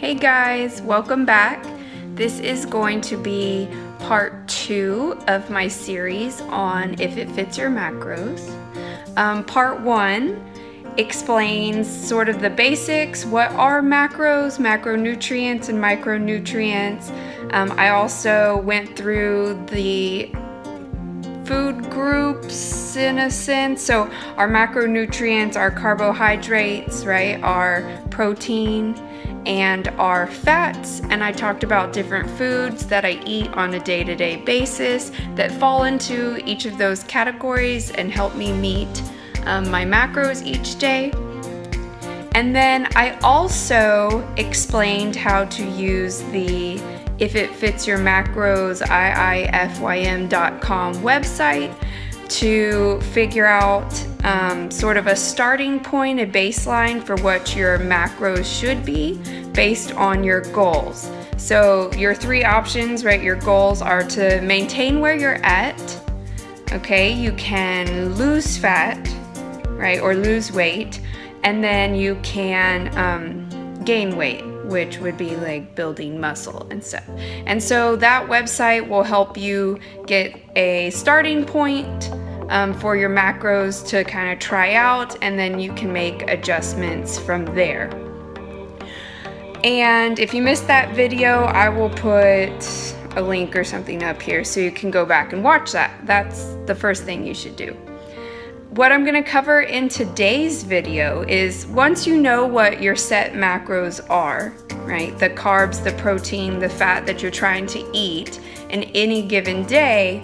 Hey guys, welcome back. This is going to be part 2 of my series on if it fits your macros. Part 1 explains sort of the basics, what are macros, macronutrients and micronutrients. I also went through the food groups in a sense. So our macronutrients are carbohydrates, right? Our protein and our fats. And I talked about different foods that I eat on a day-to-day basis that fall into each of those categories and help me meet my macros each day. And then I also explained how to use the If It Fits Your Macros IIFYM.com website to figure out sort of a starting point, a baseline for what your macros should be based on your goals. So your 3 options, right? Your goals are to maintain where you're at. Okay, you can lose fat, right? Or lose weight. And then you can gain weight, which would be like building muscle and stuff. And so that website will help you get a starting point for your macros to kind of try out, and then you can make adjustments from there. And if you missed that video, I will put a link or something up here so you can go back and watch that. That's the first thing you should do. What I'm going to cover in today's video is once you know what your set macros are, right? The carbs, the protein, the fat that you're trying to eat in any given day,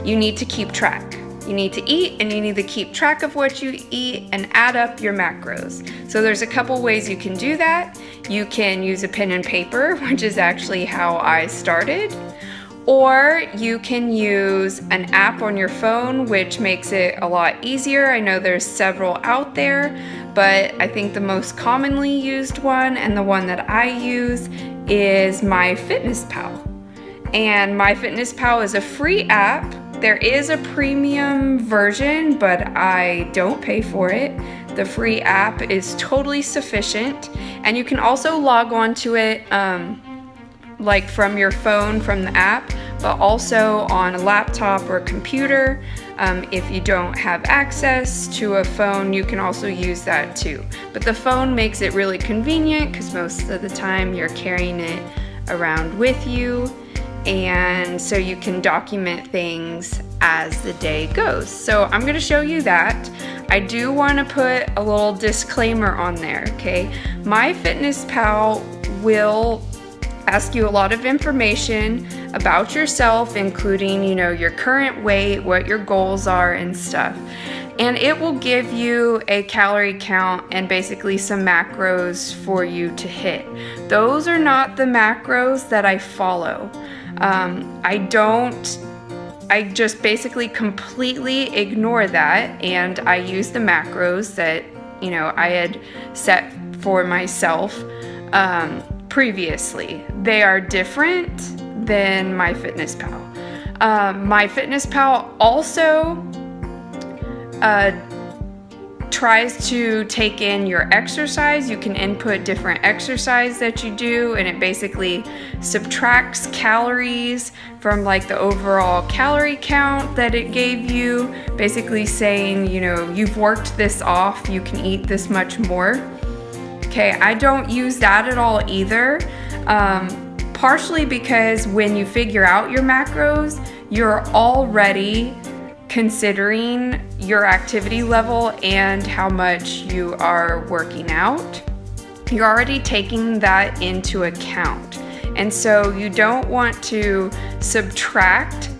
you need to keep track. You need to eat and you need to keep track of what you eat and add up your macros. So there's a couple ways you can do that. You can use a pen and paper, which is actually how I started. Or you can use an app on your phone, which makes it a lot easier. I know there's several out there, but I think the most commonly used one and the one that I use is MyFitnessPal. And MyFitnessPal is a free app. There is a premium version, but I don't pay for it. The free app is totally sufficient. And you can also log on to it like from your phone, from the app, but also on a laptop or computer. If you don't have access to a phone, you can also use that too. But the phone makes it really convenient because most of the time you're carrying it around with you, and so you can document things as the day goes. So I'm going to show you that. I do want to put a little disclaimer on there, okay? MyFitnessPal will ask you a lot of information about yourself, including, your current weight, what your goals are and stuff. And it will give you a calorie count and basically some macros for you to hit. Those are not the macros that I follow. I just basically completely ignore that, and I use the macros that, I had set for myself previously. They are different than MyFitnessPal. MyFitnessPal also tries to take in your exercise. You can input different exercise that you do, and it basically subtracts calories from like the overall calorie count that it gave you, basically saying, you've worked this off, you can eat this much more. Okay, I don't use that at all either, partially because when you figure out your macros, you're already considering your activity level and how much you are working out. You're already taking that into account. And so you don't want to subtract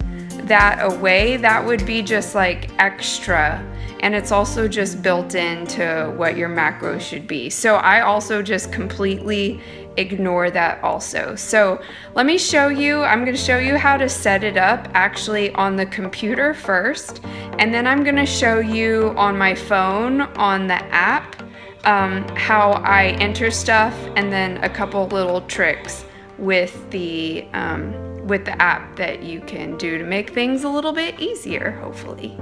that away. That would be just like extra. And it's also just built into what your macros should be. So I also just completely ignore that also. So let me show you, I'm going to show you how to set it up actually on the computer first. And then I'm going to show you on my phone on the app how I enter stuff, and then a couple little tricks with the app that you can do to make things a little bit easier, hopefully.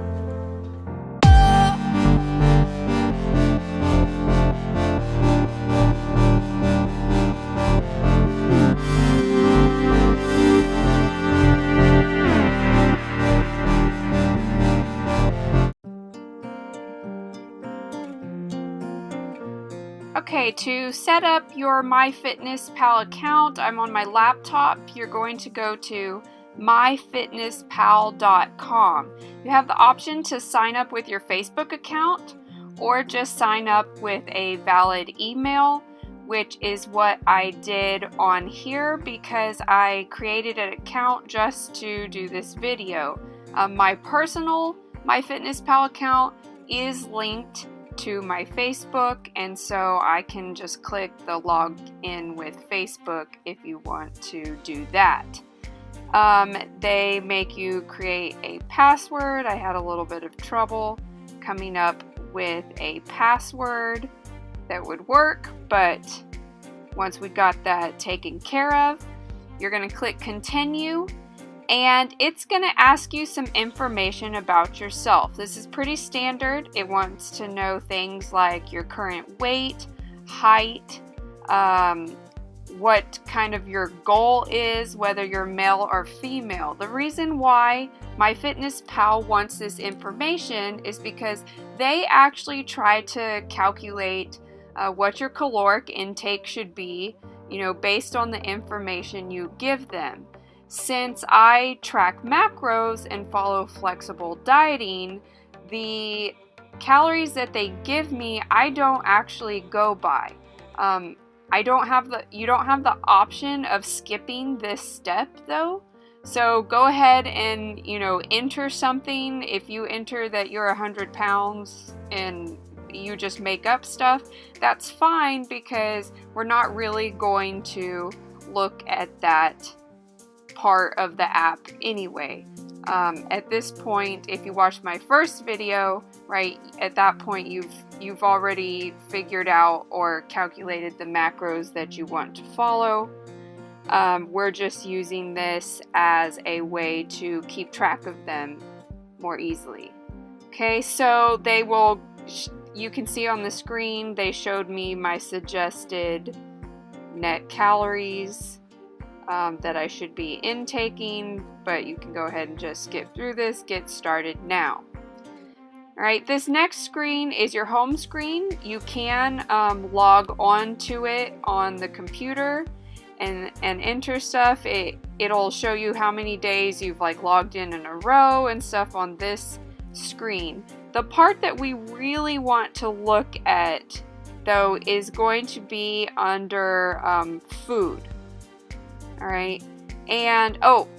Okay, to set up your MyFitnessPal account, I'm on my laptop. You're going to go to myfitnesspal.com. You have the option to sign up with your Facebook account or just sign up with a valid email, which is what I did on here because I created an account just to do this video. My personal MyFitnessPal account is linked to my Facebook, and so I can just click the log in with Facebook if you want to do that. They make you create a password. I had a little bit of trouble coming up with a password that would work, but once we got that taken care of, you're going to click continue, and it's going to ask you some information about yourself. This is pretty standard. It wants to know things like your current weight, height, what kind of your goal is, whether you're male or female. The reason why MyFitnessPal wants this information is because they actually try to calculate what your caloric intake should be, based on the information you give them. Since I track macros and follow flexible dieting, the calories that they give me, I don't actually go by. You don't have the option of skipping this step though. So go ahead and, enter something. If you enter that you're 100 pounds and you just make up stuff, that's fine because we're not really going to look at that part of the app anyway. At this point, if you watched my first video, right, at that point you've already figured out or calculated the macros that you want to follow. We're just using this as a way to keep track of them more easily. Okay, so you can see on the screen, they showed me my suggested net calories that I should be intaking, but you can go ahead and just skip through this, get started now. Alright, this next screen is your home screen. You can log on to it on the computer and enter stuff. It'll show you how many days you've logged in a row and stuff on this screen. The part that we really want to look at though is going to be under food. Alright, and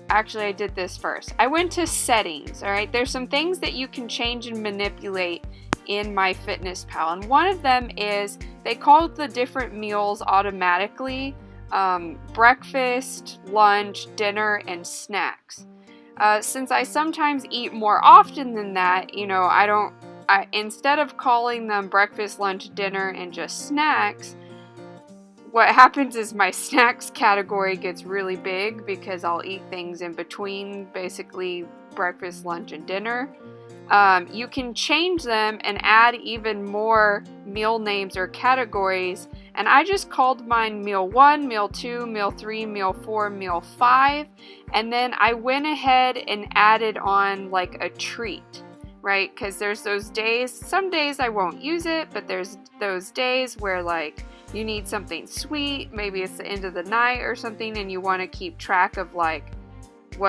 actually I did this first. I went to settings. Alright, there's some things that you can change and manipulate in MyFitnessPal, and one of them is they call the different meals automatically breakfast, lunch, dinner, and snacks. Since I sometimes eat more often than that, instead of calling them breakfast, lunch, dinner, and just snacks, what happens is my snacks category gets really big because I'll eat things in between, basically breakfast, lunch, and dinner. You can change them and add even more meal names or categories, and I just called mine Meal 1, Meal 2, Meal 3, Meal 4, Meal 5, and then I went ahead and added on a treat, right? Because there's those days, some days I won't use it, but there's those days where you need something sweet, maybe it's the end of the night or something, and you want to keep track of what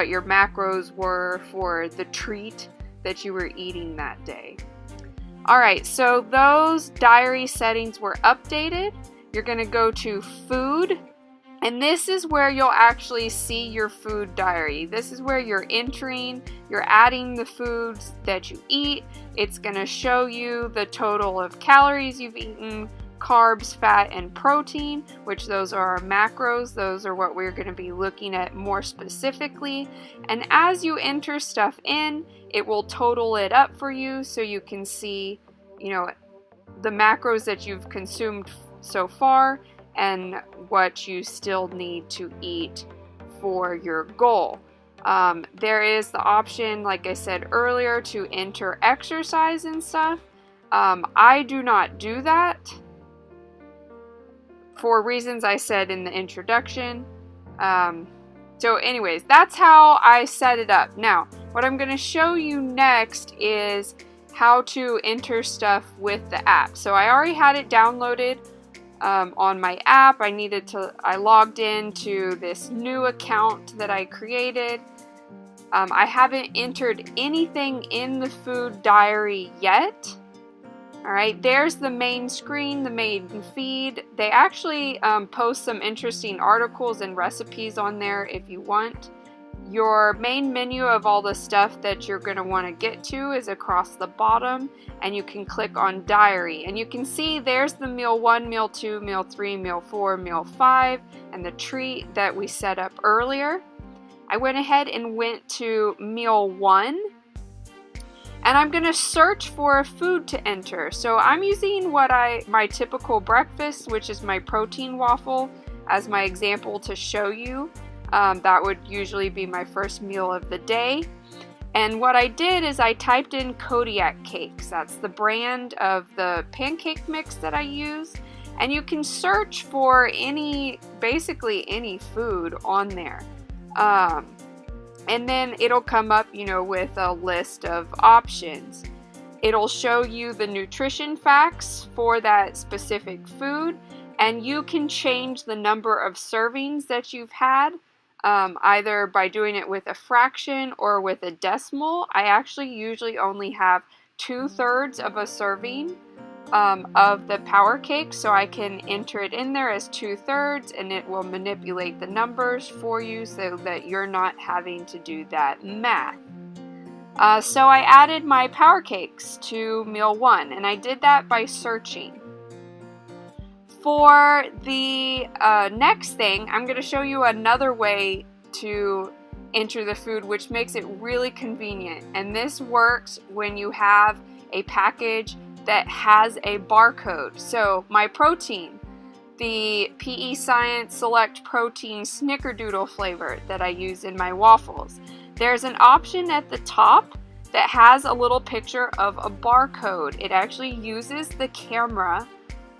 your macros were for the treat that you were eating that day. Alright, so those diary settings were updated. You're going to go to food, and this is where you'll actually see your food diary. This is where you're adding the foods that you eat. It's going to show you the total of calories you've eaten, carbs, fat, and protein, which those are our macros. Those are what we're going to be looking at more specifically. And as you enter stuff in, it will total it up for you so you can see, the macros that you've consumed so far and what you still need to eat for your goal. There is the option, like I said earlier, to enter exercise and stuff. I do not do that for reasons I said in the introduction. So anyways, that's how I set it up. Now, what I'm going to show you next is how to enter stuff with the app. So I already had it downloaded on my app. I logged into this new account that I created. I haven't entered anything in the food diary yet. Alright, there's the main screen, the main feed. They actually post some interesting articles and recipes on there if you want. Your main menu of all the stuff that you're going to want to get to is across the bottom, and you can click on diary. And you can see there's the meal 1, meal 2, meal 3, meal 4, meal 5, and the treat that we set up earlier. I went ahead and went to meal 1. And I'm going to search for a food to enter. So I'm using my typical breakfast, which is my protein waffle, as my example to show you. That would usually be my first meal of the day. And what I did is I typed in Kodiak cakes. That's the brand of the pancake mix that I use. And you can search for basically any food on there. And then it'll come up, with a list of options. It'll show you the nutrition facts for that specific food, and you can change the number of servings that you've had, either by doing it with a fraction or with a decimal. I actually usually only have 2/3 of a serving of the power cake, so I can enter it in there as 2/3, and it will manipulate the numbers for you so that you're not having to do that math. So I added my power cakes to meal 1, and I did that by searching. For the next thing, I'm going to show you another way to enter the food, which makes it really convenient. And this works when you have a package that has a barcode. So my protein, the PE Science Select Protein Snickerdoodle flavor that I use in my waffles. There's an option at the top that has a little picture of a barcode. It actually uses the camera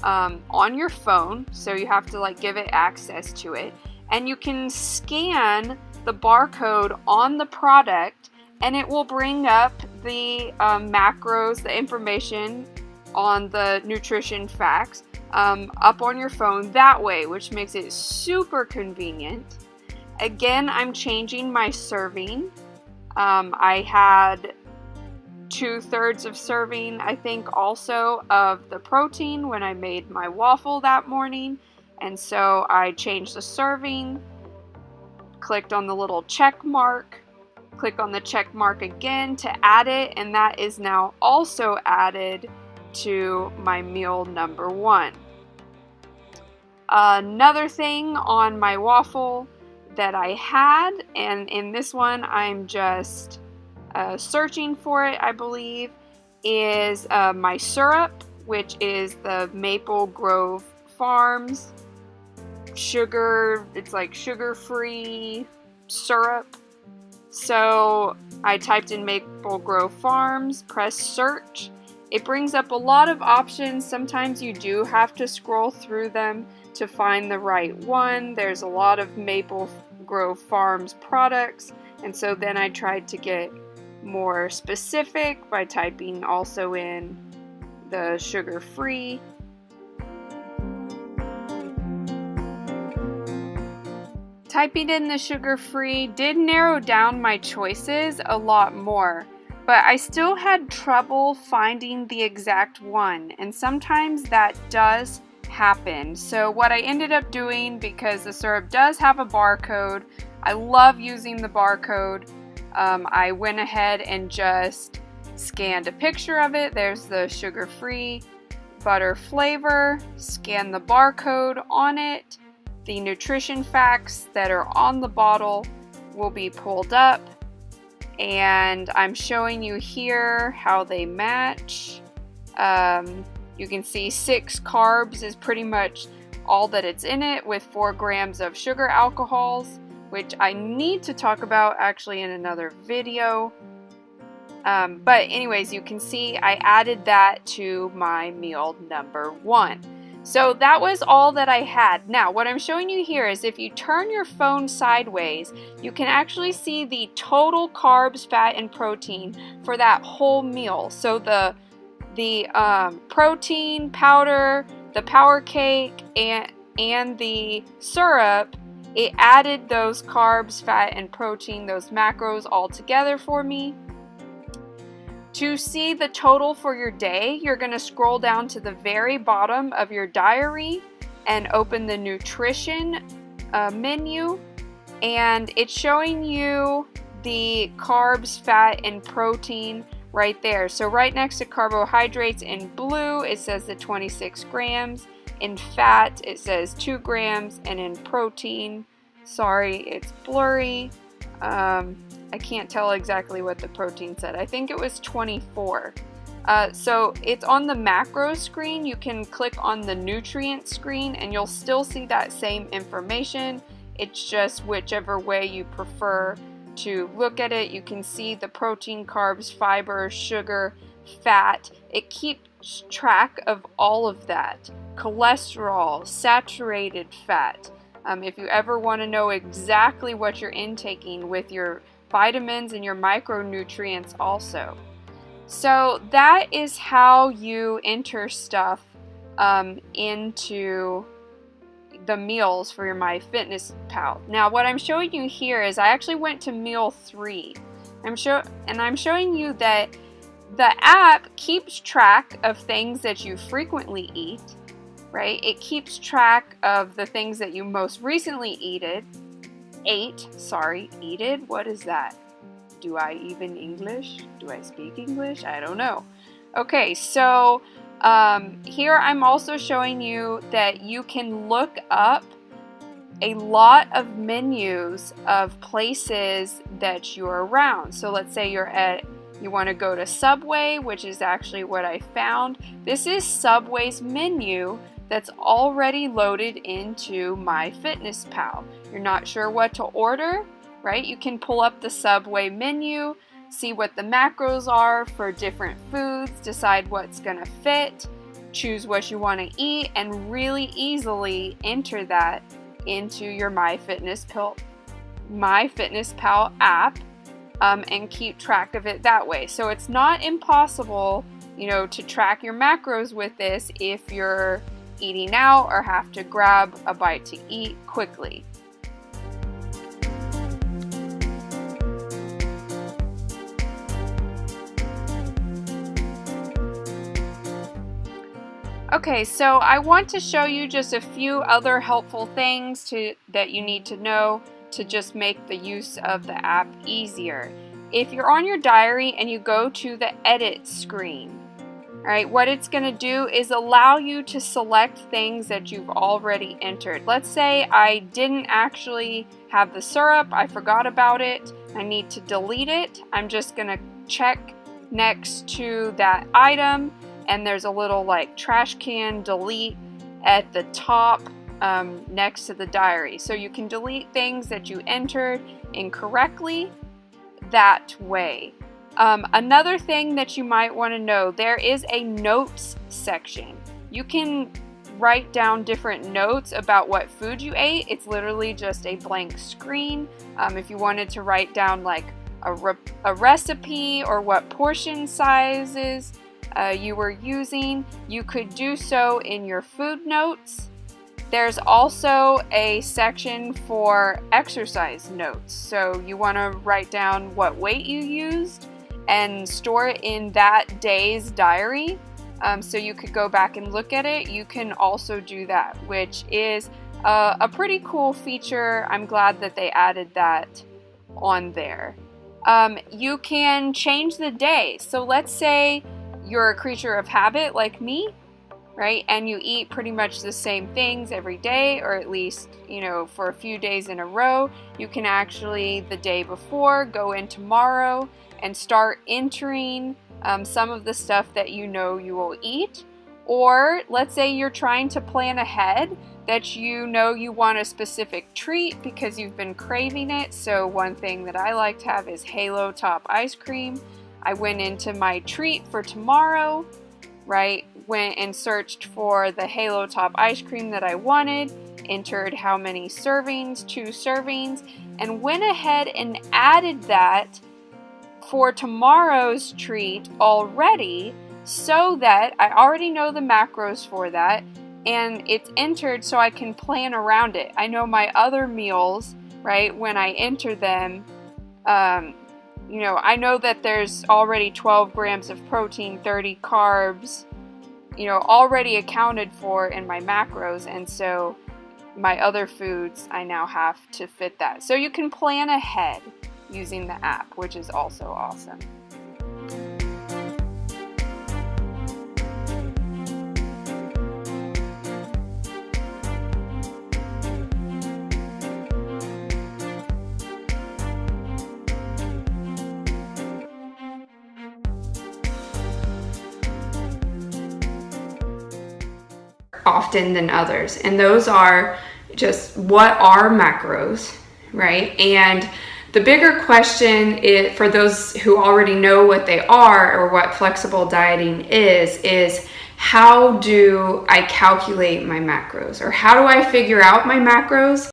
on your phone, so you have to give it access to it. And you can scan the barcode on the product, and it will bring up the macros, the information on the nutrition facts up on your phone that way, which makes it super convenient. Again, I'm changing my serving. I had 2/3 of serving, I think, also of the protein when I made my waffle that morning, and so I changed the serving, clicked on the little check mark, click on the check mark again to add it, and that is now also added to my meal number 1. Another thing on my waffle that I had, and in this one I'm just searching for it, I believe, is my syrup, which is the Maple Grove Farms sugar. It's like sugar-free syrup. So I typed in Maple Grove Farms, press search. It brings up a lot of options. Sometimes you do have to scroll through them to find the right one. There's a lot of Maple Grove Farms products, and so then I tried to get more specific by typing also in the sugar-free. Typing in the sugar-free did narrow down my choices a lot more, but I still had trouble finding the exact one, and sometimes that does happen. So what I ended up doing, because the syrup does have a barcode, I love using the barcode, I went ahead and just scanned a picture of it. There's the sugar-free butter flavor, scan the barcode on it. The nutrition facts that are on the bottle will be pulled up, and I'm showing you here how they match. You can see 6 carbs is pretty much all that it's in it, with 4 grams of sugar alcohols, which I need to talk about actually in another video. But anyways, you can see I added that to my meal number 1. So that was all that I had. Now, what I'm showing you here is if you turn your phone sideways, you can actually see the total carbs, fat, and protein for that whole meal. So the protein powder, the power cake and the syrup, it added those carbs, fat, and protein, those macros all together for me. To see the total for your day, you're going to scroll down to the very bottom of your diary and open the nutrition menu, and it's showing you the carbs, fat, and protein right there. So right next to carbohydrates in blue, it says the 26 grams. In fat, it says 2 grams, and in protein, sorry, it's blurry. I can't tell exactly what the protein said. I think it was 24. So it's on the macro screen. You can click on the nutrient screen and you'll still see that same information. It's just whichever way you prefer to look at it. You can see the protein, carbs, fiber, sugar, fat. It keeps track of all of that. Cholesterol, saturated fat. If you ever want to know exactly what you're intaking with your vitamins and your micronutrients also. So that is how you enter stuff into the meals for your MyFitnessPal. Now what I'm showing you here is I actually went to meal 3. I'm showing you that the app keeps track of things that you frequently eat, right? It keeps track of the things that you most recently ate. What is that? Do I even English? Do I speak English? I don't know. Okay, so here I'm also showing you that you can look up a lot of menus of places that you're around. So let's say you want to go to Subway, which is actually what I found. This is Subway's menu that's already loaded into MyFitnessPal. You're not sure what to order, right? You can pull up the Subway menu, see what the macros are for different foods, decide what's gonna fit, choose what you want to eat, and really easily enter that into your MyFitnessPal app and keep track of it that way. So it's not impossible, to track your macros with this if you're eating out or have to grab a bite to eat quickly. Okay, so I want to show you just a few other helpful things that you need to know to just make the use of the app easier. If you're on your diary and you go to the edit screen, all right, what it's going to do is allow you to select things that you've already entered. Let's say I didn't actually have the syrup, I forgot about it, I need to delete it. I'm just going to check next to that item, and there's a little trash can delete at the top next to the diary. So you can delete things that you entered incorrectly that way. Another thing that you might want to know, there is a notes section. You can write down different notes about what food you ate. It's literally just a blank screen. If you wanted to write down a recipe or what portion sizes you were using, you could do so in your food notes. There's also a section for exercise notes. So you want to write down what weight you used and store it in that day's diary. So you could go back and look at it. You can also do that, which is a pretty cool feature. I'm glad that they added that on there. You can change the day. So let's say you're a creature of habit like me, right? And you eat pretty much the same things every day, or at least, for a few days in a row. You can actually, the day before, go in tomorrow and start entering some of the stuff that you will eat. Or let's say you're trying to plan ahead, that you want a specific treat because you've been craving it. So one thing that I like to have is Halo Top ice cream. I went into my treat for tomorrow, right? Went and searched for the Halo Top ice cream that I wanted, entered how many servings, 2 servings, and went ahead and added that for tomorrow's treat already, so that I already know the macros for that, and it's entered so I can plan around it. I know my other meals, right, when I enter them, you know, I know that there's already 12 grams of protein, 30 carbs, you know, already accounted for in my macros, and so my other foods, I now have to fit that. So you can plan ahead using the app, which is also awesome. Often than others, and those are just what are macros, right? And the bigger question is, for those who already know what they are or what flexible dieting is how do I calculate my macros, or how do I figure out my macros?